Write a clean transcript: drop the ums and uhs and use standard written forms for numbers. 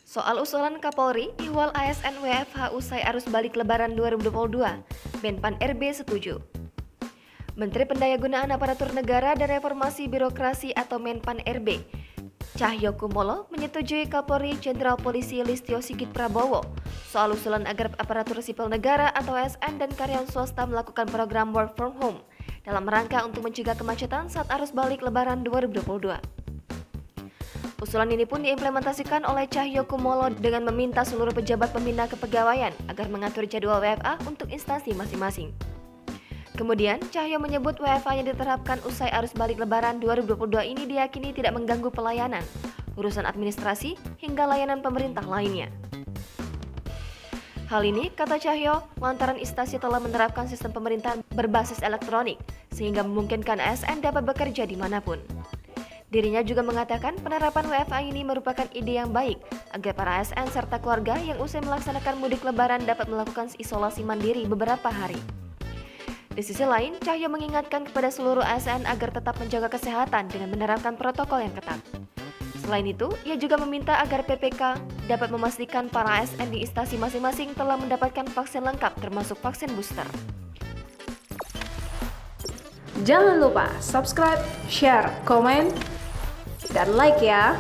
Soal usulan Kapolri, ihwal ASN WFH usai arus balik Lebaran 2022, Menpan RB setuju. Menteri Pendayagunaan Aparatur Negara dan Reformasi Birokrasi atau Menpan RB, Cahyokumolo menyetujui Kapolri Jenderal Polisi Listio Sigit Prabowo soal usulan agar aparatur sipil negara atau ASN dan karyawan swasta melakukan program work from home dalam rangka untuk mencegah kemacetan saat arus balik Lebaran 2022. Usulan ini pun diimplementasikan oleh Cahyokumolo dengan meminta seluruh pejabat pembina kepegawaian agar mengatur jadwal WFA untuk instansi masing-masing. Kemudian, Cahyo menyebut WFA yang diterapkan usai arus balik Lebaran 2022 ini diyakini tidak mengganggu pelayanan, urusan administrasi, hingga layanan pemerintah lainnya. Hal ini, kata Cahyo, lantaran instansi telah menerapkan sistem pemerintahan berbasis elektronik, sehingga memungkinkan ASN dapat bekerja dimanapun. Dirinya juga mengatakan penerapan WFA ini merupakan ide yang baik agar para ASN serta keluarga yang usai melaksanakan mudik Lebaran dapat melakukan isolasi mandiri beberapa hari. Di sisi lain, Cahyo mengingatkan kepada seluruh ASN agar tetap menjaga kesehatan dengan menerapkan protokol yang ketat. Selain itu, ia juga meminta agar PPK dapat memastikan para ASN di instansi masing-masing telah mendapatkan vaksin lengkap termasuk vaksin booster. Jangan lupa subscribe, share, komen, dan like ya.